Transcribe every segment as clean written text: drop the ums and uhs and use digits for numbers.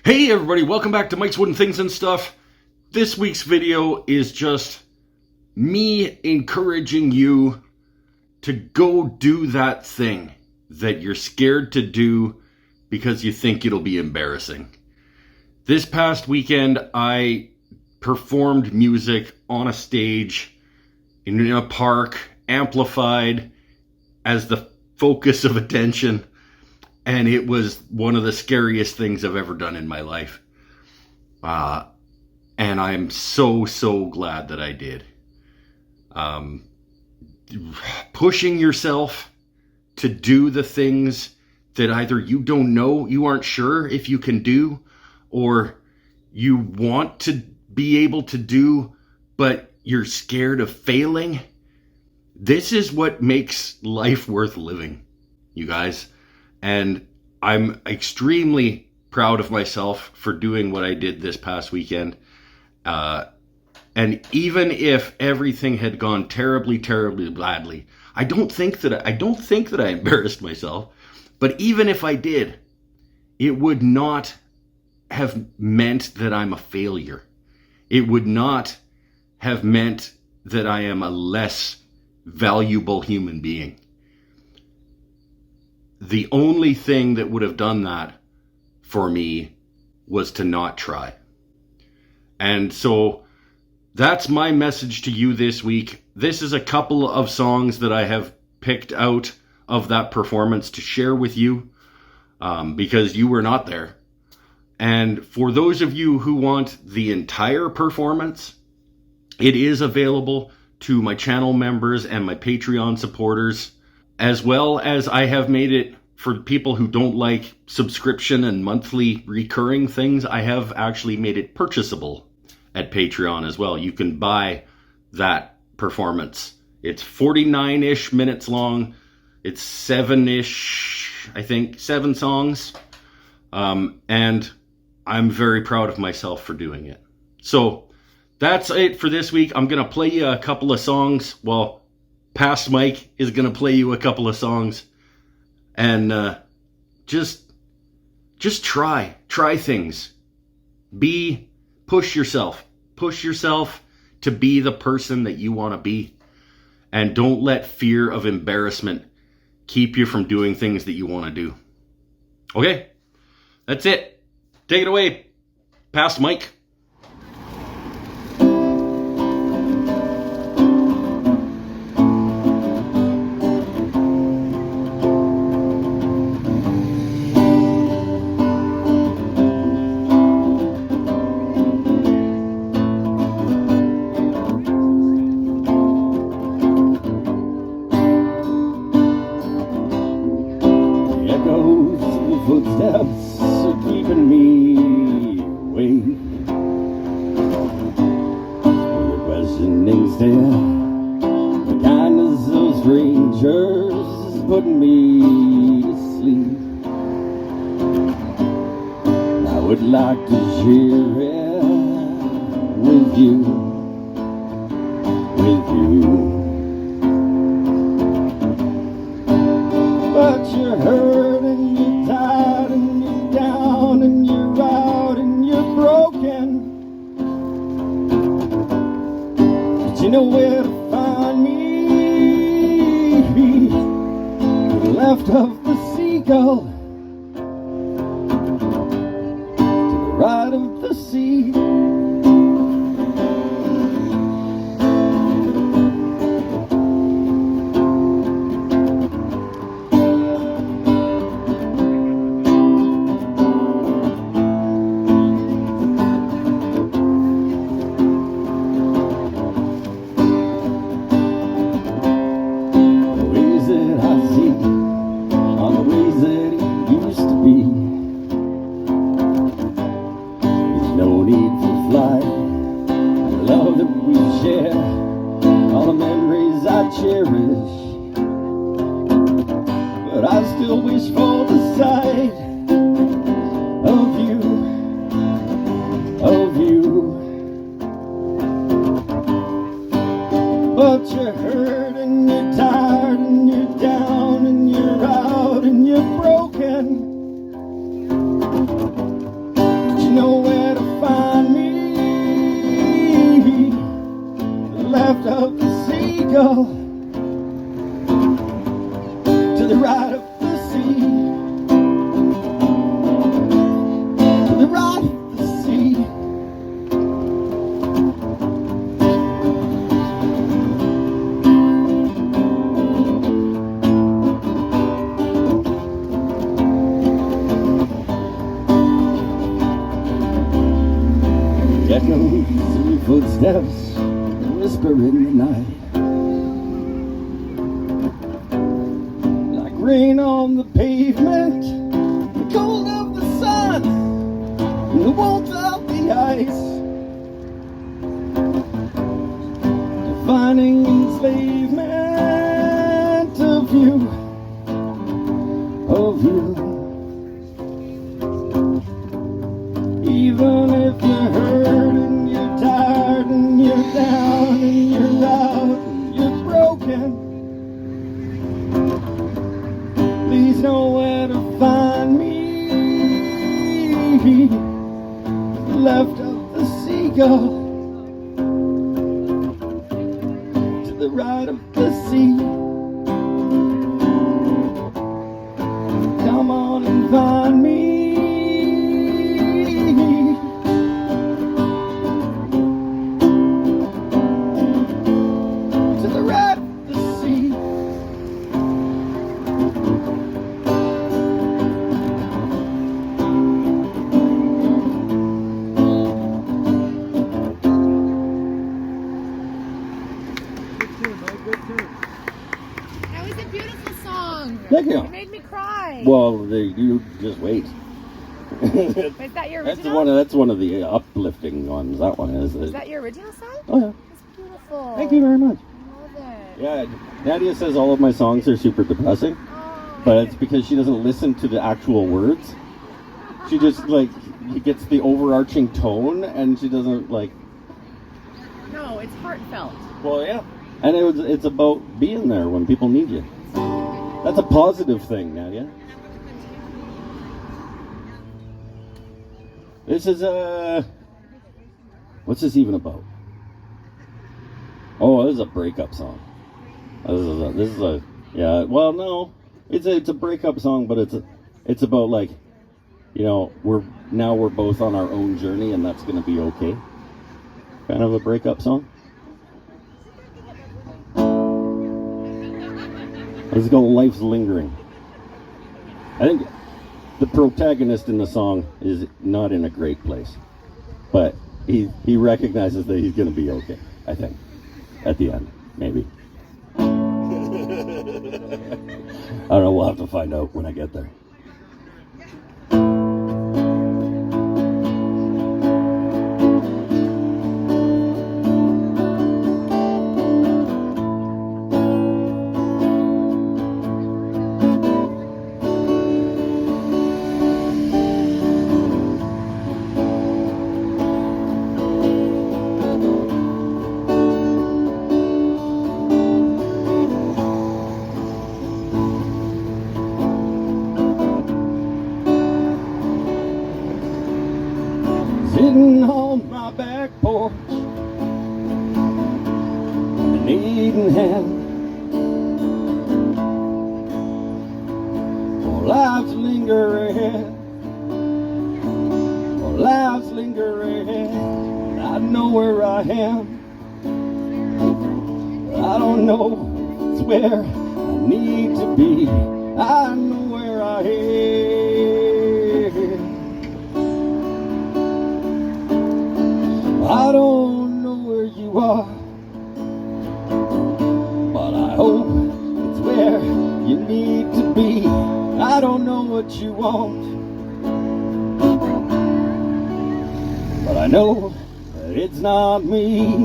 Hey everybody, welcome back to Mike's Wooden Things and Stuff. This week's video is just me encouraging you to go do that thing that you're scared to do because you think it'll be embarrassing. This past weekend, I performed music on a stage in a park, amplified as the focus of attention. And it was one of the scariest things I've ever done in my life. And I'm so glad that I did. Pushing yourself to do the things that either you don't know, you aren't sure if you can do, or you want to be able to do, but you're scared of failing. This is what makes life worth living, you guys. And I'm extremely proud of myself for doing what I did this past weekend. And even if everything had gone terribly badly, I don't think that I embarrassed myself. But even if I did, it would not have meant that I'm a failure. It would not have meant that I am a less valuable human being. The only thing that would have done that for me was to not try. And so that's my message to you this week. This is a couple of songs that I have picked out of that performance to share with you because you were not there. And for those of you who want the entire performance, it is available to my channel members and my Patreon supporters. As well as I have made it for people who don't like subscription and monthly recurring things, I have actually made it purchasable at Patreon as well. You can buy that performance. It's 49-ish minutes long. It's 7-ish, I think, 7 songs. And I'm very proud of myself for doing it. So that's it for this week. I'm going to play you a couple of songs. Well, Past Mike is going to play you a couple of songs, and just try things. Push yourself to be the person that you want to be, and don't let fear of embarrassment keep you from doing things that you want to do. Okay, that's it. Take it away, Past Mike. Footsteps are keeping me awake. Your questioning stare, the kindness of strangers is putting me to sleep. I would like to share it with you, but you're hurting, you're tired, and you're down, and you're out, and you're broken. But you know where to find me. To the left of the seagull, to the right of the sea. No need for flight, the love that we share, all the memories I cherish. But I still wish for the sight of you. But you're hurt and you're tired and you're down and you're out and you're broken. Echoes of your footsteps whisper in the night, like rain on the pavement, the cold of the sun, and the warmth of the ice, defining enslavement of you, of you. Even if you're hurt and you're tired and you're down and you're out and you're broken, please know where to find me. Left of the seagull, to the right of the sea. Come on and find me. That was a beautiful song. Thank you. It made me cry. Well, you just wait. Is that your That's original? that's one of the uplifting ones. That one is. Is that your original song? Oh yeah. It's beautiful. Thank you very much. I love it. Yeah, Nadia says all of my songs are super depressing, Oh, but it's because she doesn't listen to the actual words. She just gets the overarching tone, and she doesn't like. no, it's heartfelt. Well, yeah. And it's about being there when people need you. That's a positive thing, Nadia. This is what's this even about? Oh, this is a breakup song. This is a yeah. Well, no, it's a breakup song, but it's about like, you know, we're both on our own journey, and that's gonna be okay. Kind of a breakup song. Let's go. Life's lingering. I think the protagonist in the song is not in a great place, but he recognizes that he's going to be okay. I think at the end, maybe. I don't know. We'll have to find out when I get there. Sitting on my back porch, an eating hand. Oh, life's lingering. Oh, life's lingering. I know where I am. I don't know if it's where I need to be. I know where I am. I don't know where you are, but I hope it's where you need to be. I don't know what you want, but I know that it's not me.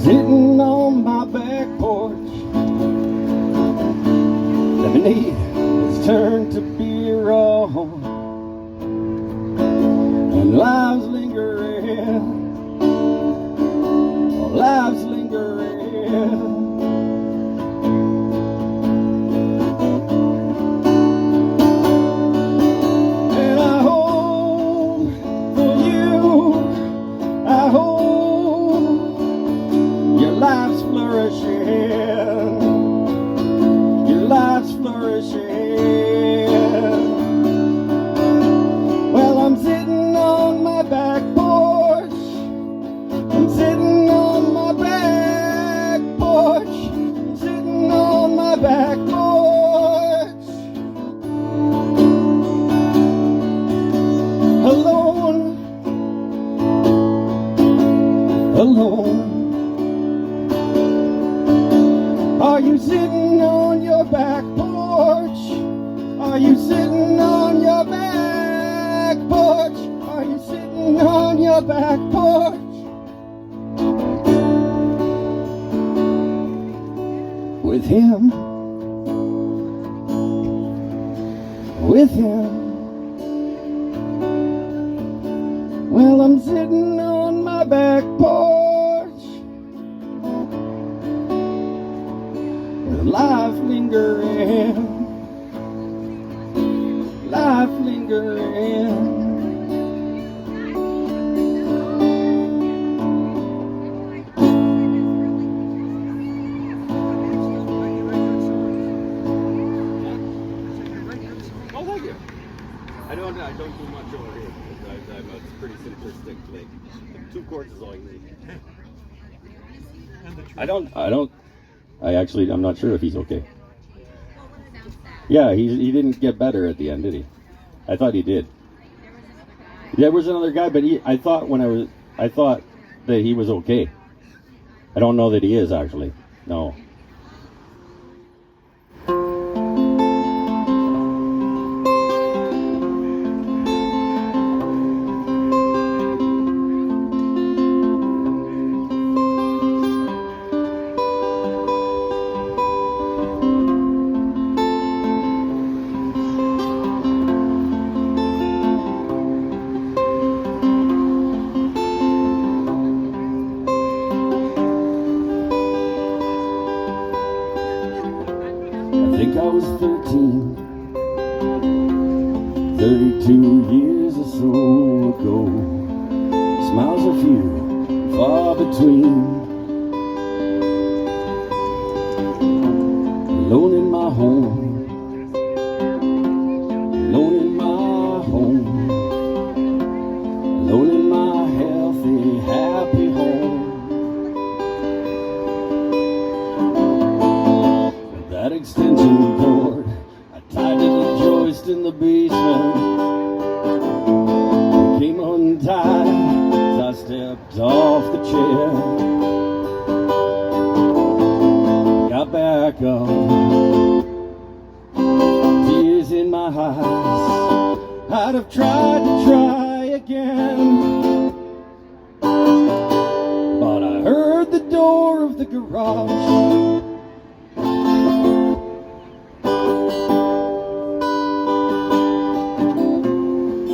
Sitting on my back porch, lemonade has turned to beer on, and life's lingering. Oh, life's lingering. And I hope for you, I hope your life's flourishing. Your life's flourishing. Well, I'm sitting on my back porch, back porch with him, with him. Well, I'm sitting on my back porch with life lingering, life lingering. Oh, thank you. I don't do much over here. I'm a pretty simplistic thing. 2 chords is all you need. I'm not sure if he's okay. Yeah, he didn't get better at the end, did he? I thought he did. There was another guy, but I thought that he was okay. I don't know that he is actually. No. I think I was 13, 32 years or so ago. Smiles are few, far between. Alone in my home, alone in my home, alone in my healthy, happy home. That extension cord I tied to the joist in the basement. It came untied as I stepped off the chair. Got back up, tears in my eyes. I'd have tried to try again, but I heard the door of the garage.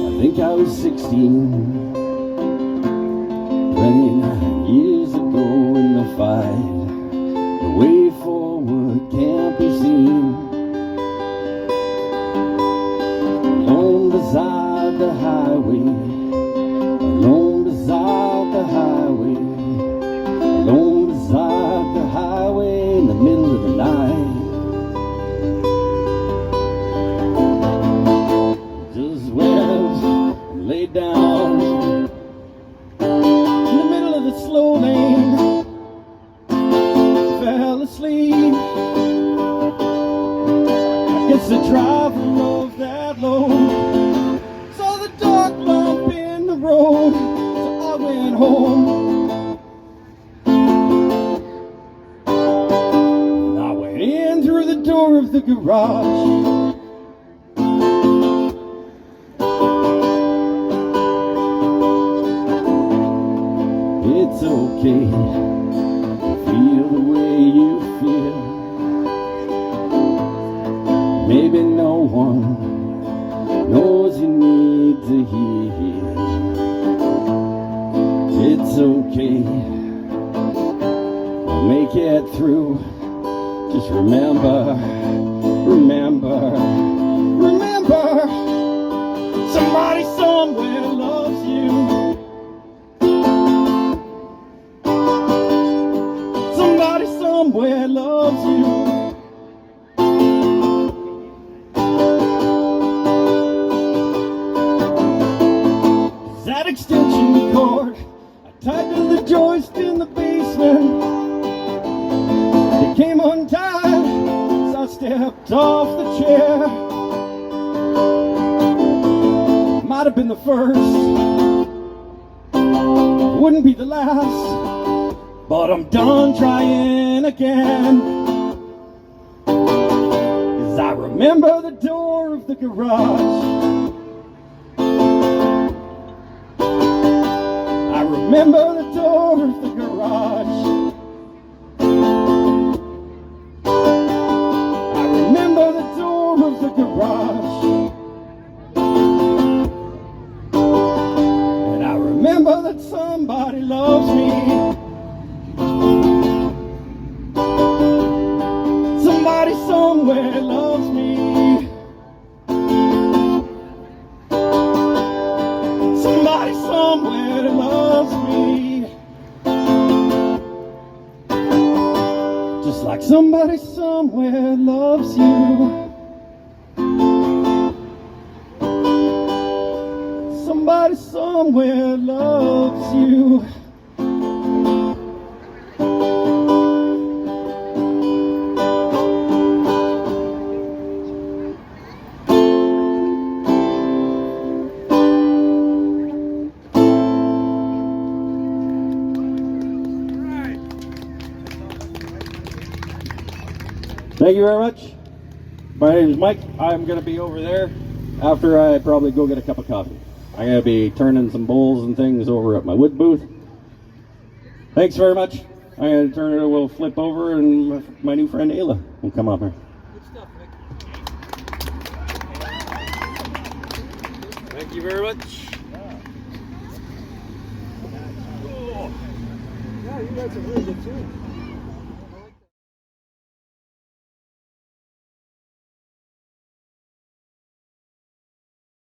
I think I was 16, 29 years ago in the fight. The way forward can't be seen. Alone beside the highway, alone beside the highway, alone beside the highway in the middle of the night. Laid down in the middle of the slow lane, fell asleep. It's the driver of that load, saw the dark lump in the road, so I went home. And I went in through the door of the garage. It's okay to feel the way you feel. Maybe no one knows you need to hear. It's okay, we'll make it through. Just remember, remember, remember, somebody somewhere loves you. Somewhere loves you. That extension cord I tied to the joist in the basement, it came untied as I stepped off the chair. Might have been the first, wouldn't be the last, but I'm done trying again. 'Cause I remember the door of the garage. remember the door of the garage. I remember the door of the garage. And I remember that somebody loves me. Somebody somewhere loves me. Somebody somewhere loves me. Just like somebody somewhere loves you. Somebody somewhere loves you. Thank you very much. My name is Mike. I'm going to be over there after I probably go get a cup of coffee. I'm going to be turning some bowls and things over at my wood booth. Thanks very much. I'm going to turn it, we'll flip over, and my new friend Ayla will come up here. Good stuff, Nick. Thank you very much. Yeah, you guys are really good too.